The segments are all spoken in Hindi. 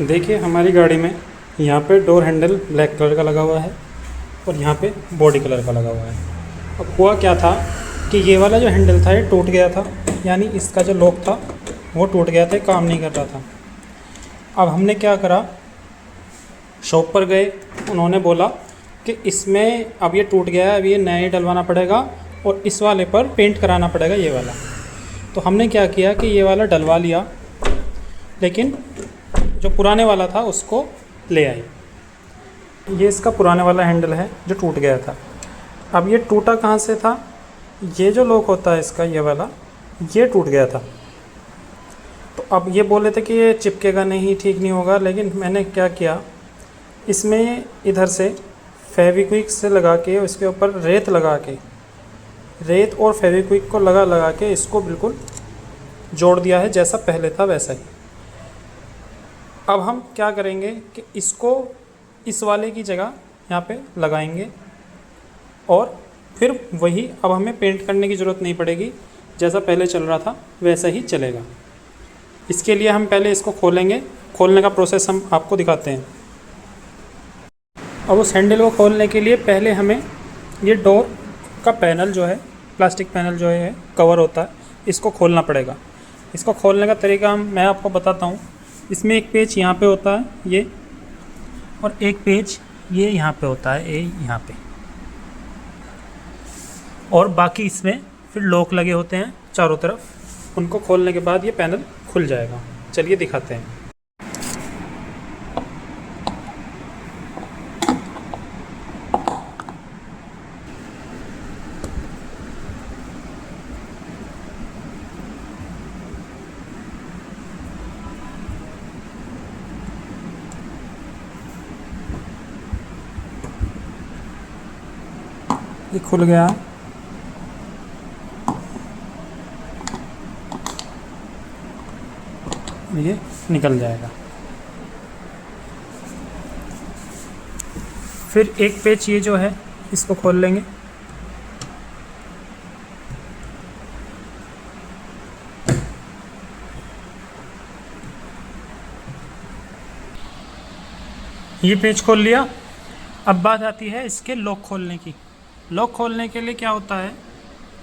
देखिए हमारी गाड़ी में यहाँ पे डोर हैंडल ब्लैक कलर का लगा हुआ है और यहाँ पे बॉडी कलर का लगा हुआ है। अब हुआ क्या था कि ये वाला जो हैंडल था ये टूट गया था, यानी इसका जो लॉक था वो टूट गया था, काम नहीं कर रहा था। अब हमने क्या करा, शॉप पर गए, उन्होंने बोला कि इसमें अब ये टूट गया है, अब ये नया ही डलवाना पड़ेगा और इस वाले पर पेंट कराना पड़ेगा ये वाला। तो हमने क्या किया कि ये वाला डलवा लिया, लेकिन जो पुराने वाला था उसको ले आए। ये इसका पुराने वाला हैंडल है जो टूट गया था। अब ये टूटा कहाँ से था, ये जो लॉक होता है इसका ये वाला, ये टूट गया था। तो अब ये बोले थे कि ये चिपकेगा नहीं, ठीक नहीं होगा, लेकिन मैंने क्या किया, इसमें इधर से फेविक्विक से लगा के उसके ऊपर रेत लगा के, रेत और फेविक्विक को लगा के इसको बिल्कुल जोड़ दिया है, जैसा पहले था वैसा ही। अब हम क्या करेंगे कि इसको इस वाले की जगह यहाँ पे लगाएंगे और फिर वही, अब हमें पेंट करने की ज़रूरत नहीं पड़ेगी, जैसा पहले चल रहा था वैसा ही चलेगा। इसके लिए हम पहले इसको खोलेंगे, खोलने का प्रोसेस हम आपको दिखाते हैं। अब उस हैंडल को खोलने के लिए पहले हमें ये डोर का पैनल जो है, प्लास्टिक पैनल जो है कवर होता है, इसको खोलना पड़ेगा। इसको खोलने का तरीका मैं आपको बताता हूँ। इसमें एक पेच यहाँ पे होता है ये, और एक पेच ये यहाँ पे होता है, ये यहाँ पे, और बाकी इसमें फिर लॉक लगे होते हैं चारों तरफ। उनको खोलने के बाद ये पैनल खुल जाएगा। चलिए दिखाते हैं। ये खुल गया, ये निकल जाएगा। फिर एक पेच ये जो है इसको खोल लेंगे। ये पेच खोल लिया। अब बात आती है इसके लॉक खोलने की। लॉक खोलने के लिए क्या होता है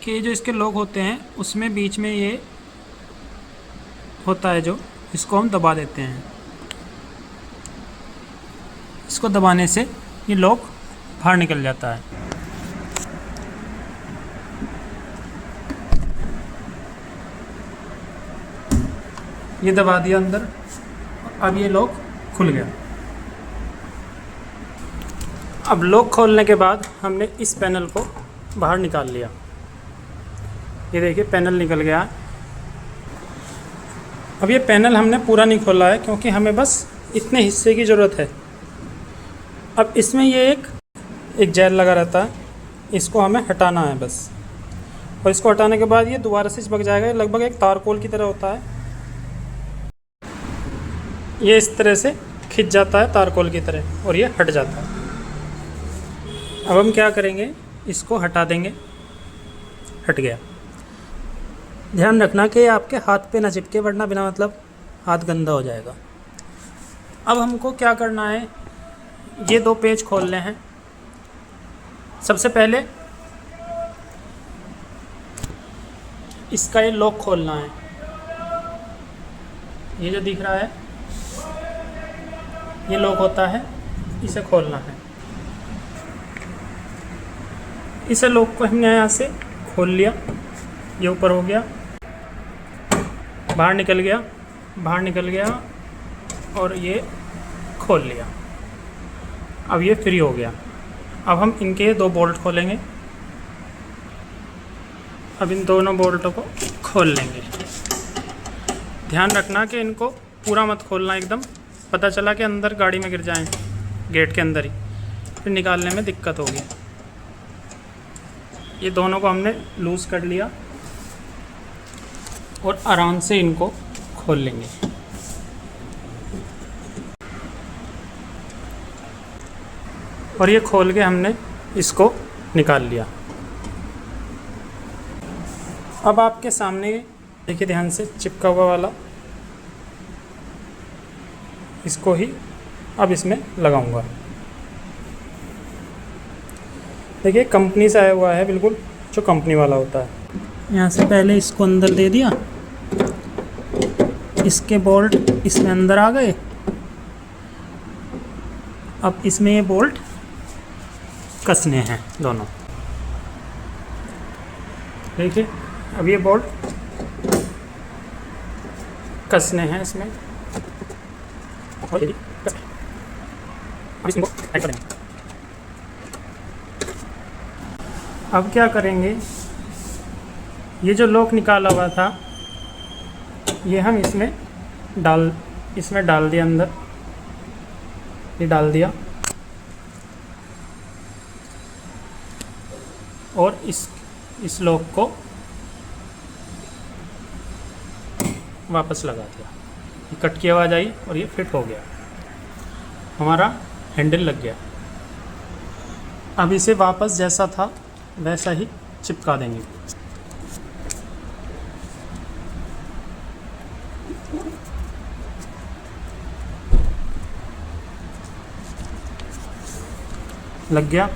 कि ये जो इसके लॉक होते हैं उसमें बीच में ये होता है, जो इसको हम दबा देते हैं। इसको दबाने से ये लॉक बाहर निकल जाता है। ये दबा दिया अंदर, अब ये लॉक खुल गया। अब लॉक खोलने के बाद हमने इस पैनल को बाहर निकाल लिया। ये देखिए पैनल निकल गया। अब ये पैनल हमने पूरा नहीं खोला है, क्योंकि हमें बस इतने हिस्से की ज़रूरत है। अब इसमें ये एक जेल लगा रहता है, इसको हमें हटाना है बस। और इसको हटाने के बाद ये दोबारा से चिपक जाएगा। लगभग एक तारकोल की तरह होता है, ये इस तरह से खिंच जाता है तारकोल की तरह, और ये हट जाता है। अब हम क्या करेंगे, इसको हटा देंगे। हट गया। ध्यान रखना कि आपके हाथ पे ना चिपके, वरना बिना मतलब हाथ गंदा हो जाएगा। अब हमको क्या करना है, ये दो पेज खोलने हैं। सबसे पहले इसका ये लॉक खोलना है। ये जो दिख रहा है ये लॉक होता है, इसे खोलना है। इसे लॉक को हमने यहाँ से खोल लिया। ये ऊपर हो गया, बाहर निकल गया और ये खोल लिया। अब ये फ्री हो गया। अब हम इनके दो बोल्ट खोलेंगे। अब इन दोनों बोल्टों को खोल लेंगे। ध्यान रखना कि इनको पूरा मत खोलना एकदम, पता चला कि अंदर गाड़ी में गिर जाएं, गेट के अंदर ही, फिर निकालने में दिक्कत होगी। ये दोनों को हमने लूज़ कर लिया और आराम से इनको खोल लेंगे। और ये खोल के हमने इसको निकाल लिया। अब आपके सामने देखिए ध्यान से, चिपका हुआ वाला इसको ही अब इसमें लगाऊंगा। देखिए कंपनी से आया हुआ है, बिल्कुल जो कंपनी वाला होता है। यहाँ से पहले इसको अंदर दे दिया, इसके बोल्ट इसमें अंदर आ गए। अब इसमें ये बोल्ट कसने हैं दोनों। देखिए अब ये बोल्ट कसने हैं इसमें, और ये अब इसको टाइट कर देंगे। अब क्या करेंगे, ये जो लॉक निकाला हुआ था ये हम इसमें डाल दिया अंदर, ये डाल दिया, और इस लॉक को वापस लगा दिया। ये कट की आवाज़ आई और ये फिट हो गया, हमारा हैंडल लग गया। अब इसे वापस जैसा था वैसा ही चिपका देंगे। लग गया।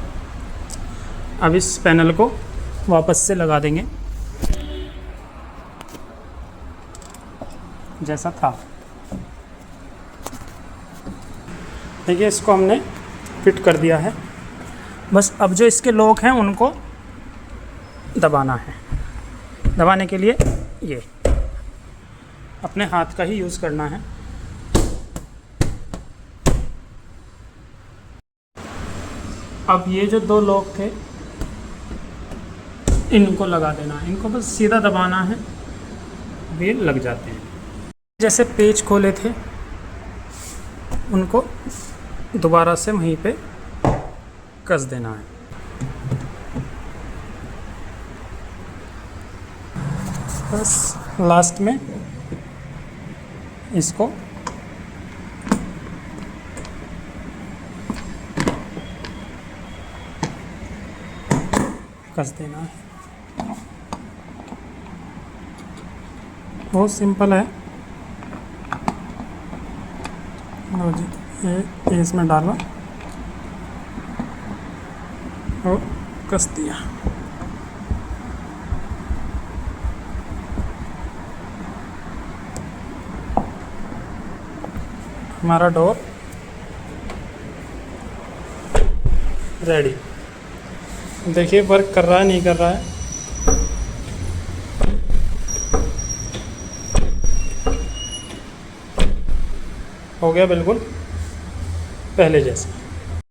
अब इस पैनल को वापस से लगा देंगे जैसा था। देखिए इसको हमने फिट कर दिया है। बस अब जो इसके लॉक हैं उनको दबाना है। दबाने के लिए ये अपने हाथ का ही यूज़ करना है। अब ये जो दो लॉक थे इनको लगा देना है, इनको बस सीधा दबाना है, ये लग जाते हैं। जैसे पेच खोले थे उनको दोबारा से वहीं पे कस देना है। बस लास्ट में इसको कस देना है। बहुत सिंपल है। लो जी, ये इसमें डाला और कस दिया। हमारा डोर रेडी। देखिए वर्क कर रहा है नहीं कर रहा है। हो गया बिल्कुल पहले जैसा।